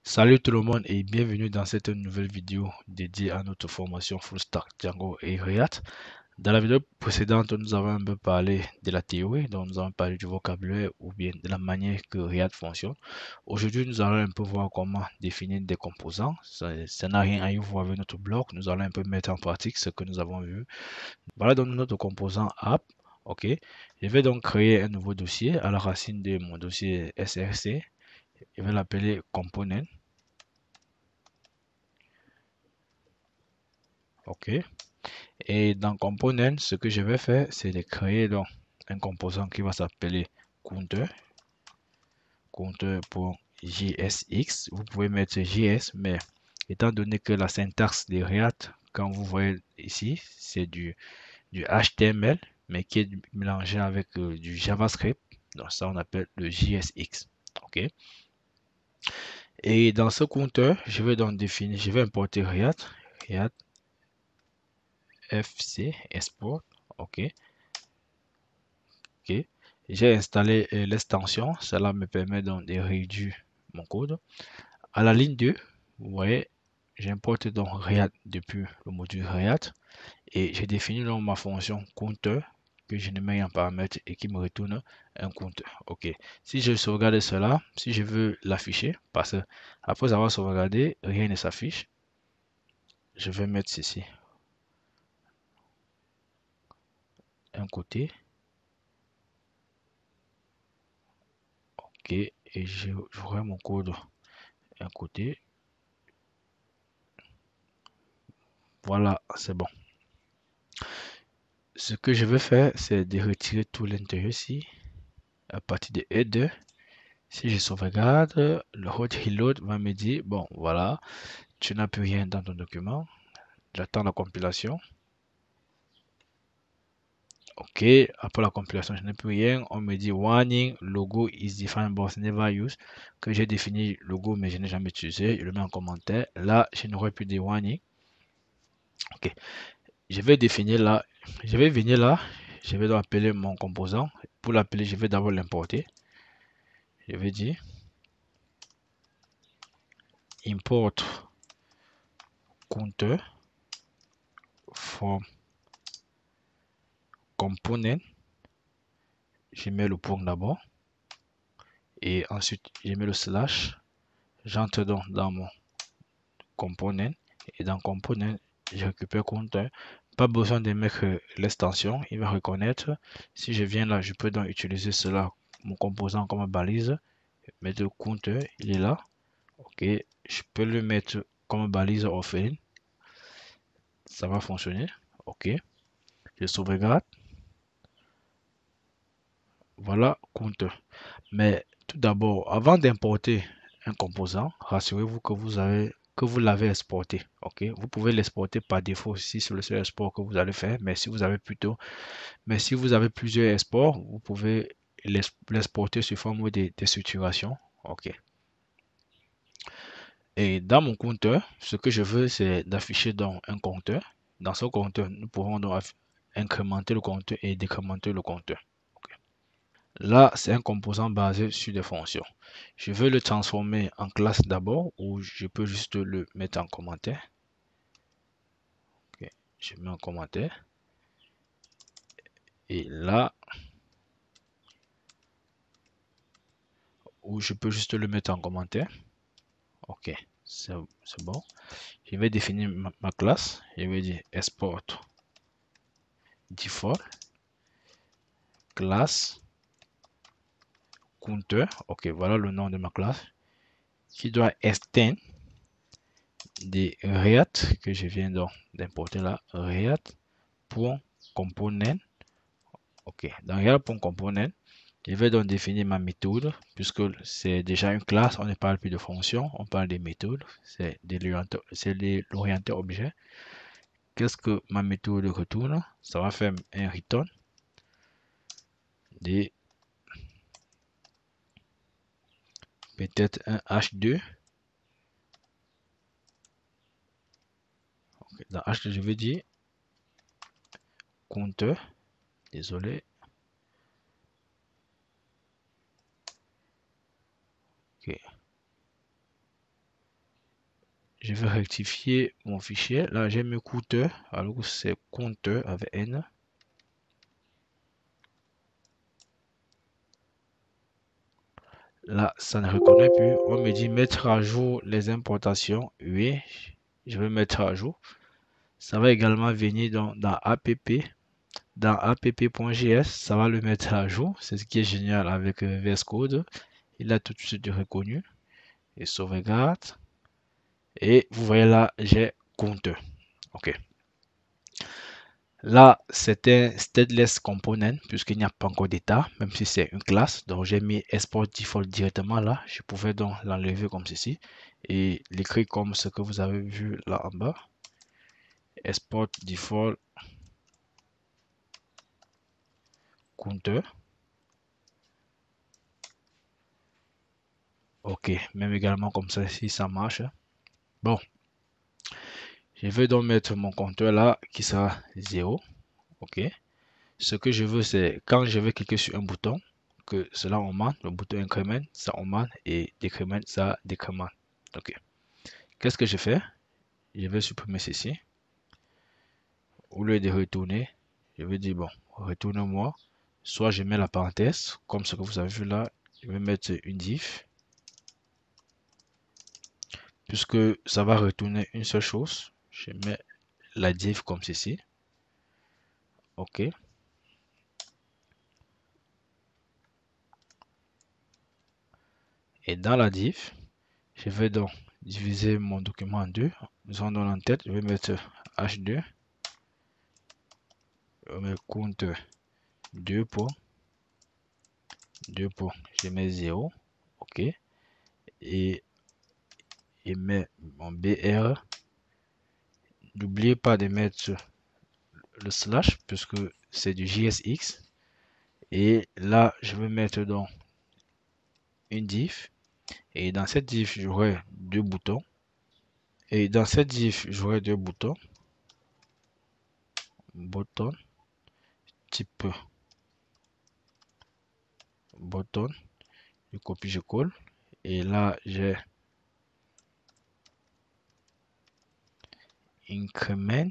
Salut tout le monde et bienvenue dans cette nouvelle vidéo dédiée à notre formation Full Stack Django et React. Dans la vidéo précédente, nous avons un peu parlé de la théorie, donc nous avons parlé du vocabulaire ou bien de la manière que React fonctionne. Aujourd'hui, nous allons un peu voir comment définir des composants. Ça n'a rien à y voir avec notre blog. Nous allons un peu mettre en pratique ce que nous avons vu. Voilà donc notre composant app. Ok. Je vais donc créer un nouveau dossier à la racine de mon dossier SRC. Je vais l'appeler component. Ok. Et dans Component, ce que je vais faire, c'est de créer donc un composant qui va s'appeler counter, counter pour JSX. Vous pouvez mettre JS, mais étant donné que la syntaxe de React, quand vous voyez ici, c'est du HTML, mais qui est mélangé avec du JavaScript. Donc ça, on appelle le JSX. OK. Et dans ce counter, je vais donc définir, je vais importer React, React FC export. OK. Ok. J'ai installé l'extension. Cela me permet donc de réduire mon code. À la ligne 2, vous voyez, j'importe donc React depuis le module React et j'ai défini donc ma fonction counter que je ne mets en paramètre et qui me retourne un counter. Ok. Si je sauvegarde cela, si je veux l'afficher, parce que après avoir sauvegardé, rien ne s'affiche. Je vais mettre ceci un côté. Ok. Et j'aurai mon code un côté. Voilà, c'est bon. Ce que je vais faire, c'est de retirer tout l'intérieur ici à partir de header. Si je sauvegarde, le hot reload va me dire, bon, voilà, tu n'as plus rien dans ton document. J'attends la compilation. Ok, après la compilation, je n'ai plus rien. On me dit warning, logo is defined but never used. Que j'ai défini logo, mais je n'ai jamais utilisé. Je le mets en commentaire. Là, je n'aurai plus de warning. Ok, je vais définir là. Je vais venir là. Je vais donc appeler mon composant. Pour l'appeler, je vais d'abord l'importer. Je vais dire import counter from component. Je mets le point d'abord et ensuite je mets le slash. J'entre donc dans mon component et dans component, je récupère counter. Pas besoin de mettre l'extension, il va reconnaître. Si je viens là, je peux donc utiliser cela, mon composant comme balise. Mettre le counter, il est là. Ok, je peux le mettre comme balise offline. Ça va fonctionner. Ok, je sauvegarde. Voilà, counter. Mais tout d'abord, avant d'importer un composant, rassurez-vous que vous l'avez exporté. Ok, vous pouvez l'exporter par défaut si c'est le seul export que vous allez faire. Mais si vous avez plusieurs exports, vous pouvez l'exporter sous forme de structuration. Ok. Et dans mon compteur, ce que je veux, c'est d'afficher donc un compteur. Dans ce compteur, nous pouvons donc incrémenter le compteur et décrémenter le compteur. Là, c'est un composant basé sur des fonctions. Je veux le transformer en classe d'abord ou je peux juste le mettre en commentaire. Ok, je mets en commentaire. Et là, ou je peux juste le mettre en commentaire. Ok, c'est bon. Je vais définir ma classe. Je vais dire export default classe counter. Ok, voilà le nom de ma classe qui doit extend des React que je viens d'importer là. React.component. Ok, dans React.component, je vais donc définir ma méthode puisque c'est déjà une classe. On ne parle plus de fonction, on parle des méthodes. C'est de l'orienté objet. Qu'est-ce que ma méthode retourne? Ça va faire un return de peut-être un H2. Okay. Dans H2, je vais dire counter. Désolé. Ok. je vais rectifier mon fichier. Là, j'ai mis compteur, alors que c'est compteur avec N. Là, ça ne reconnaît plus. On me dit mettre à jour les importations. Oui, je vais mettre à jour. Ça va également venir dans app. Dans app.js, ça va le mettre à jour. C'est ce qui est génial avec VS Code. Il a tout de suite reconnu. Et sauvegarde. Et vous voyez là, j'ai compteur. OK. Là, c'est un stateless component puisqu'il n'y a pas encore d'état, même si c'est une classe. Donc, j'ai mis export default directement là. Je pouvais donc l'enlever comme ceci et l'écrire comme ce que vous avez vu là en bas. Export default compteur. OK, même également comme ça si ça marche. Bon, je vais donc mettre mon compteur là qui sera 0. OK. Ce que je veux, c'est quand je vais cliquer sur un bouton, que cela augmente, le bouton increment, ça augmente et décrement, ça décrémente. OK. Qu'est-ce que je fais? Je vais supprimer ceci. Au lieu de retourner, je vais dire bon, retourne-moi. Soit je mets la parenthèse, comme ce que vous avez vu là, je vais mettre une div, puisque ça va retourner une seule chose. Je mets la div comme ceci. OK. Et dans la div, je vais donc diviser mon document en deux. Nous en en tête, je vais mettre H2. Je mets compte 2 points. 2 points. Je mets 0. OK. Et je mets mon BR. N'oubliez pas de mettre le slash puisque c'est du JSX. Et là, je vais mettre donc une div. Et dans cette div, j'aurai deux boutons. Et dans cette div, j'aurai deux boutons. Button, type button. Je copie, je colle. Et là, j'ai increment.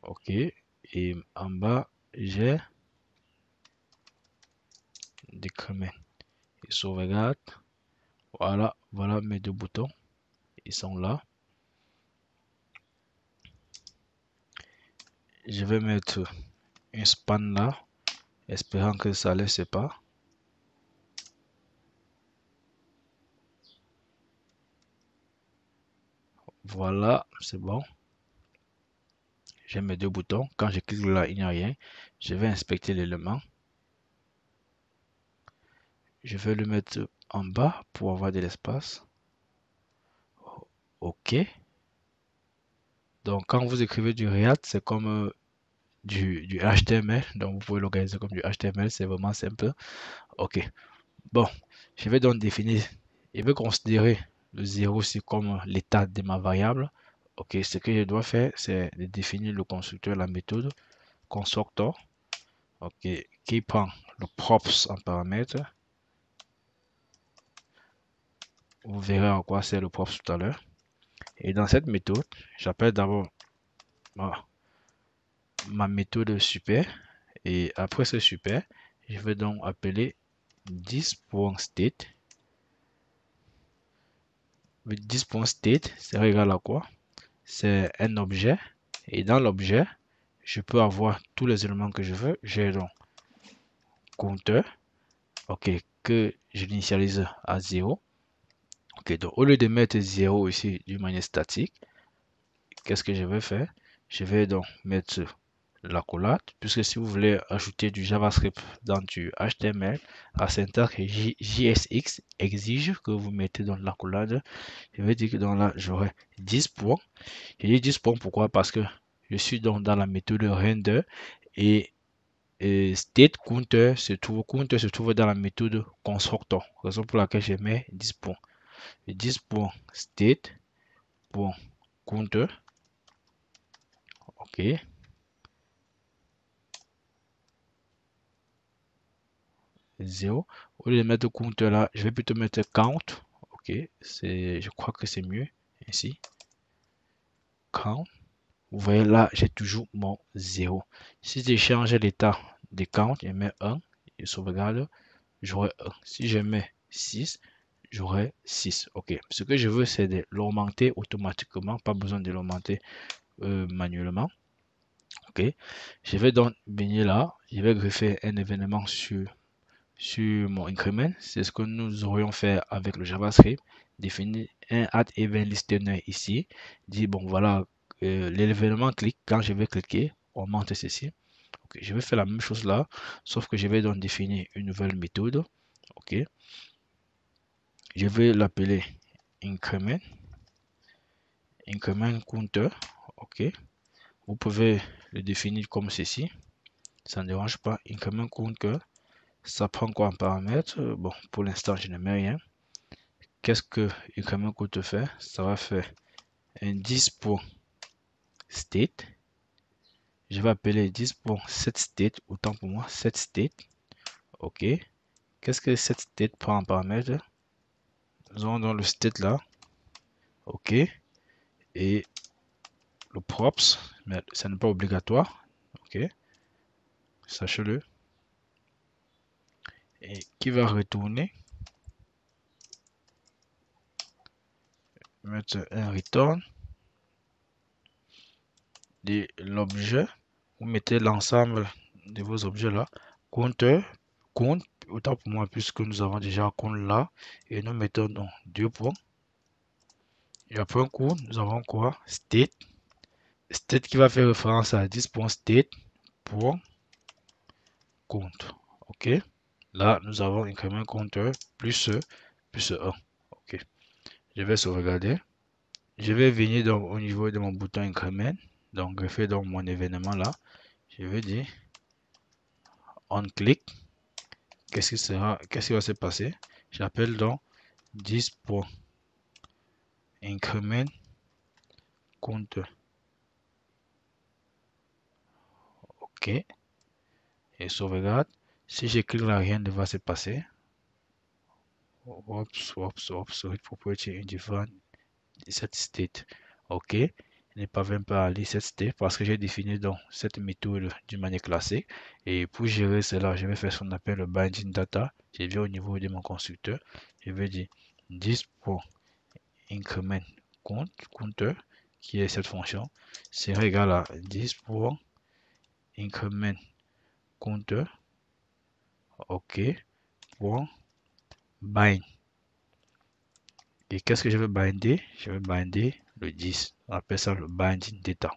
OK. Et en bas, j'ai décrement. Et sauvegarde. Voilà, voilà mes deux boutons. Ils sont là. Je vais mettre un span là, espérant que ça ne laisse pas. Voilà, c'est bon. J'ai mes deux boutons. Quand je clique là, il n'y a rien. Je vais inspecter l'élément. Je vais le mettre en bas pour avoir de l'espace. OK. Donc, quand vous écrivez du React, c'est comme du HTML. Donc, vous pouvez l'organiser comme du HTML. C'est vraiment simple. OK. Bon, je vais donc définir. Je vais considérer le 0 aussi comme l'état de ma variable. OK. Ce que je dois faire, c'est de définir le constructeur, la méthode constructor. OK. Qui prend le props en paramètre. Vous verrez à quoi c'est le props tout à l'heure. Et dans cette méthode, j'appelle d'abord ma méthode super. Et après ce super, je vais donc appeler 10.state. 10.state, c'est égal à quoi? C'est un objet. Et dans l'objet, je peux avoir tous les éléments que je veux. J'ai donc compteur, ok, que j'initialise à 0. Ok, donc au lieu de mettre 0 ici d'une manière statique, qu'est-ce que je vais faire? Je vais donc mettre l'accolade, puisque si vous voulez ajouter du JavaScript dans du HTML, la syntaxe JSX exige que vous mettez dans l'accolade. Je vais dire que dans là, j'aurai 10 points. Je dis 10 points, pourquoi? Parce que je suis donc dans la méthode render et state counter se trouve dans la méthode constructor. Raison pour laquelle je mets 10 points. Et 10 points state point counter. OK. 0. Au lieu de mettre compteur là, je vais plutôt mettre count. Ok, je crois que c'est mieux ici. Count. Vous voyez là, j'ai toujours mon 0. Si je change l'état de count, je mets 1, je sauvegarde, j'aurai 1. Si je mets 6, j'aurai 6. Ok, ce que je veux, c'est de l'augmenter automatiquement, pas besoin de l'augmenter manuellement. Ok, je vais donc venir là, je vais greffer un événement sur mon increment. C'est ce que nous aurions fait avec le JavaScript. Définir un add event listener ici. Dit bon voilà, l'événement clique. Quand je vais cliquer, on monte ceci. Ok, je vais faire la même chose là, sauf que je vais donc définir une nouvelle méthode. Ok, je vais l'appeler increment, increment counter. Ok, vous pouvez le définir comme ceci. Ça ne dérange pas. Increment counter. Ça prend quoi en paramètre? Bon, pour l'instant, je ne mets rien. Qu'est-ce que increment counter fait? Ça va faire un 10 pour state. Je vais appeler 10 pour set state. Autant pour moi, set state. Ok. Qu'est-ce que set state prend en paramètre? Nous avons dans le state là. Ok. Et le props, mais ça n'est pas obligatoire. Ok. Sachez-le. Et qui va retourner? Mettre un return de l'objet. Vous mettez l'ensemble de vos objets là. Compteur, compte, autant pour moi, puisque nous avons déjà un compte là. Et nous mettons donc 2 points. Et après un coup, nous avons quoi? State. State qui va faire référence à 10.state pour compte. Ok. Là, nous avons incrément compteur plus 1. Ok. Je vais sauvegarder. Je vais venir donc au niveau de mon bouton increment. Donc, je fais donc mon événement là. Je vais dire on click. Qu'est-ce qui va se passer? J'appelle donc 10.increment compteur. Ok. Et sauvegarde. Si je clique là, rien ne va se passer. Property indifferent set state. Ok. Il n'est pas même pas aller set state parce que j'ai défini donc cette méthode d'une manière classique. Et pour gérer cela, je vais faire ce qu'on appelle le binding data. Je vais au niveau de mon constructeur. Je vais dire 10.increment compteur qui est cette fonction sera égal à 10.increment compteur. Ok. Point bind. Et qu'est-ce que je vais binder? Je vais binder le 10. On appelle ça le binding data.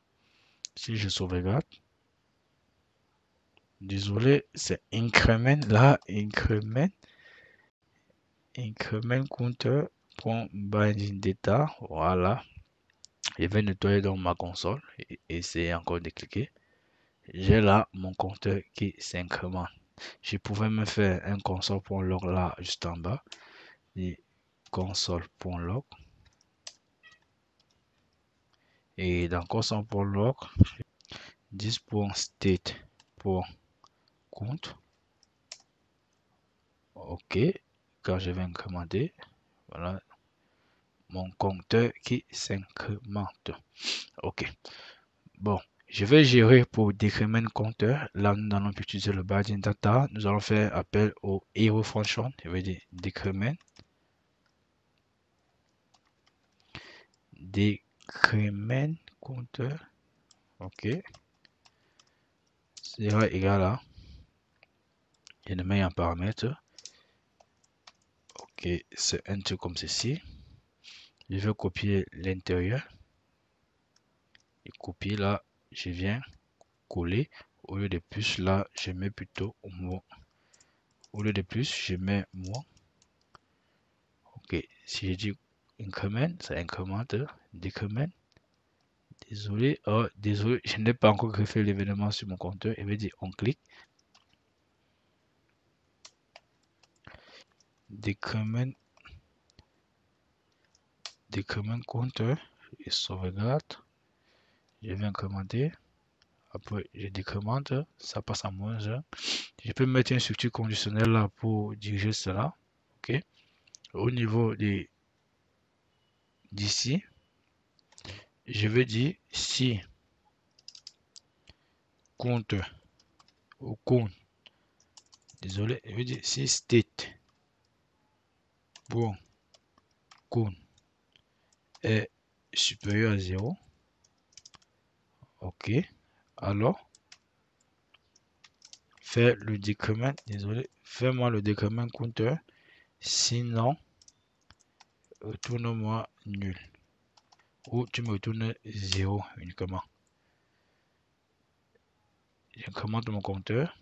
Si je sauvegarde, désolé, c'est increment là, increment counter.binding data. Voilà. Je vais nettoyer donc ma console et essayer encore de cliquer. J'ai là mon compteur qui s'incrémente. Je pouvais me faire un console.log là juste en bas. Et console.log. Et dans console.log, 10.state pour compte. Ok. Quand je vais incrémenter, voilà mon compteur qui s'incrémente. Ok. Bon, je vais gérer pour décrément compteur. Là, nous allons utiliser le binding data. Nous allons faire appel au hero function. Je vais dire décrément. Décrément compteur. Ok. Sera égal à. Je le mets en paramètre. Ok, c'est un truc comme ceci. Je vais copier l'intérieur. Et copier là, je viens coller. Au lieu de plus, là, je mets plutôt moi. Au lieu de plus, je mets moi. Ok, si je dis increment, ça incrémente, décrément. Désolé, oh, désolé, je n'ai pas encore greffé l'événement sur mon compteur. Il veut dire on clique. Décrément, décrément compteur et sauvegarde. Je vais incrémenter. Après, je décrémente, ça passe à -1. Je peux mettre une structure conditionnelle là pour diriger cela. OK. Au niveau d'ici, je vais dire si compte ou compte, désolé, je vais dire si state bon compte est supérieur à 0. OK. Alors, fais le décrément, désolé, fais-moi le décrément compteur. Sinon, retourne-moi nul. Ou tu me retournes 0 uniquement. J'incrémente mon compteur.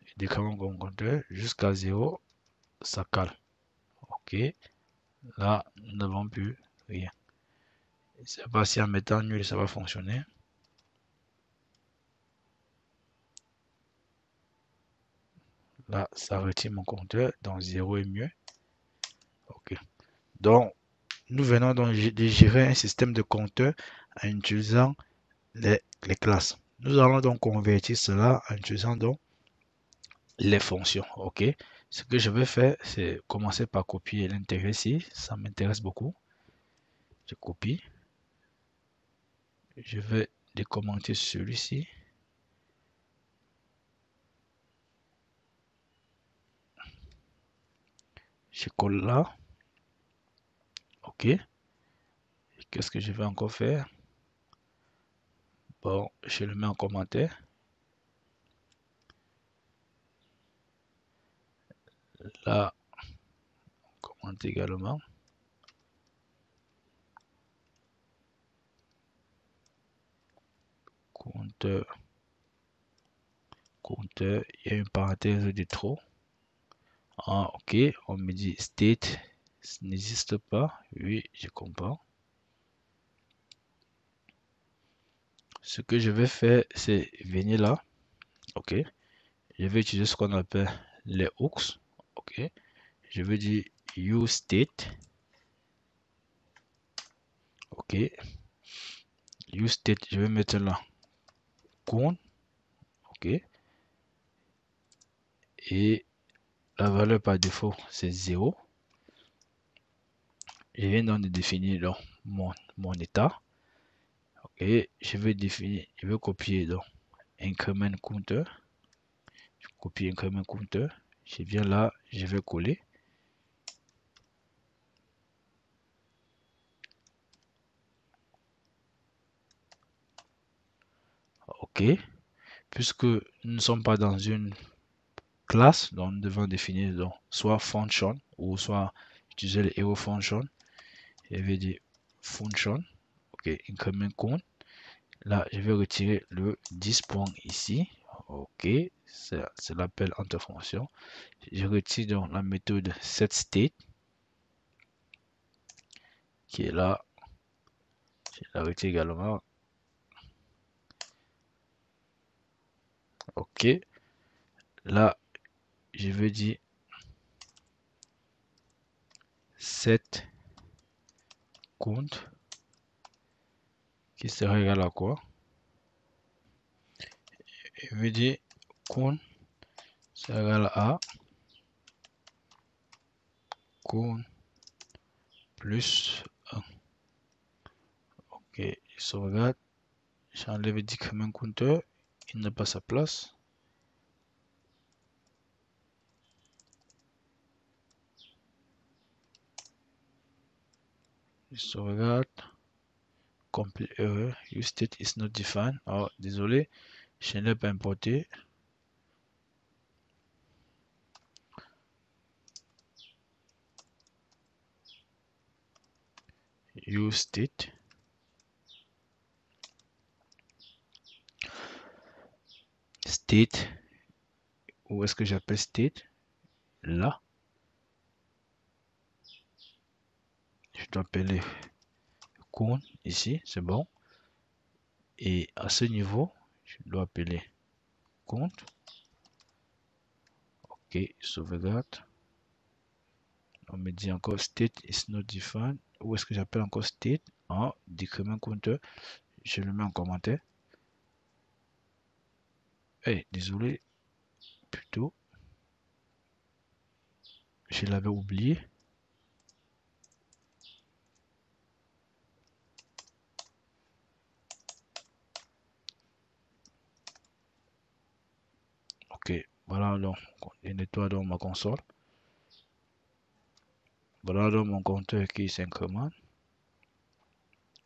Je décrémente mon compteur jusqu'à 0. Ça cale. OK. Là, nous n'avons plus rien. Je ne sais pas si en mettant nul, ça va fonctionner. Là, ça retire mon compteur. Donc 0 est mieux. OK. Donc, nous venons donc de gérer un système de compteur en utilisant les classes. Nous allons donc convertir cela en utilisant donc les fonctions. OK. Ce que je vais faire, c'est commencer par copier l'intérêt ici. Ça m'intéresse beaucoup. Je copie. Je vais décommenter celui-ci. Je colle là. OK. Qu'est-ce que je vais encore faire? Bon, je le mets en commentaire. Là, on commente également. Compteur. Compteur. Il y a une parenthèse de trop. Ah, ok. On me dit state n'existe pas. Oui, je comprends. Ce que je vais faire, c'est venir là. Ok. Je vais utiliser ce qu'on appelle les hooks. Ok. Je vais dire useState. Ok. useState, je vais mettre là compte. Ok. Et la valeur par défaut, c'est 0. Je viens donc de définir donc mon état. Ok. Je vais définir, je vais copier donc increment counter. Je copie increment counter. Je viens là, je vais coller. Ok. Puisque nous ne sommes pas dans une classe, donc nous devons définir donc soit function ou soit utiliser le hero function. Je vais dire function. Ok, increment count. Là, je vais retirer le 10 points ici. Ok, c'est l'appel entre fonctions. Je retire donc la méthode setState qui est là. Je la retire également. Ok, là, je vais dire set count qui sera égal à quoi? Je vais dire count sera égal à count plus 1. Ok, je sauvegarde. J'enlève le decrement counter. Il n'a pas sa place. Je sauvegarde. Complete error. Use state is not defined. Oh, désolé, je ne l'ai pas importé. Use state. State. Où est-ce que j'appelle state? Là. Je dois appeler count ici, c'est bon. Et à ce niveau, je dois appeler count. Ok, sauvegarde. On me dit encore state is not defined. Où est-ce que j'appelle encore state? En decrement counter. Je le mets en commentaire. Désolé, plutôt, je l'avais oublié. Ok, voilà donc, je nettoie donc ma console. Voilà donc mon compteur qui s'incrémente.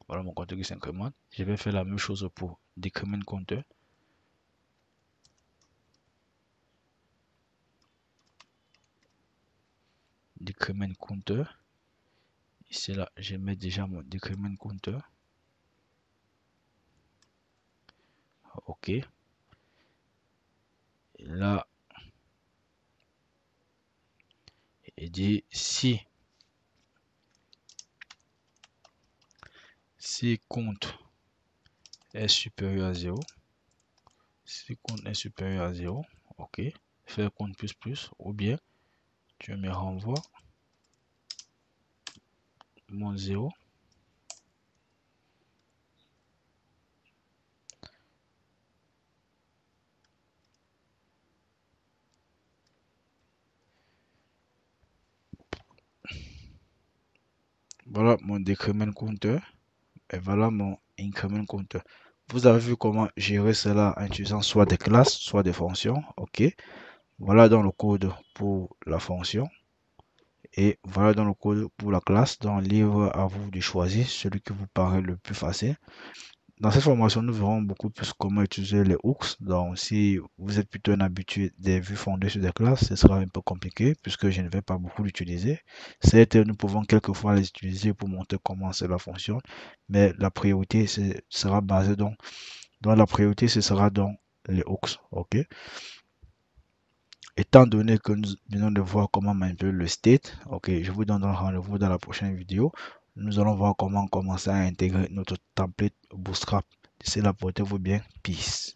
Voilà mon compteur qui s'incrémente. Je vais faire la même chose pour decrement compteur. Decrement compteur. Ici là, je mets déjà mon decrement compteur. Ok. Et là, il dit si compte est supérieur à 0, si compte est supérieur à 0, ok, faire compte plus, ou bien tu me renvoies mon 0. Voilà mon decrement compteur et voilà mon increment compteur. Vous avez vu comment gérer cela en utilisant soit des classes, soit des fonctions. Ok. Voilà dans le code pour la fonction. Et voilà dans le code pour la classe. Dans le livre, à vous de choisir celui qui vous paraît le plus facile. Dans cette formation, nous verrons beaucoup plus comment utiliser les hooks. Donc, si vous êtes plutôt un habitué des vues fondées sur des classes, ce sera un peu compliqué puisque je ne vais pas beaucoup l'utiliser. Certes, nous pouvons quelquefois les utiliser pour montrer comment cela fonctionne, mais la priorité sera basée dans la priorité, ce sera dans les hooks. Ok. Étant donné que nous venons de voir comment manipuler le state, ok, je vous donne un rendez-vous dans la prochaine vidéo. Nous allons voir comment commencer à intégrer notre template Bootstrap. D'ici là, portez-vous bien. Peace.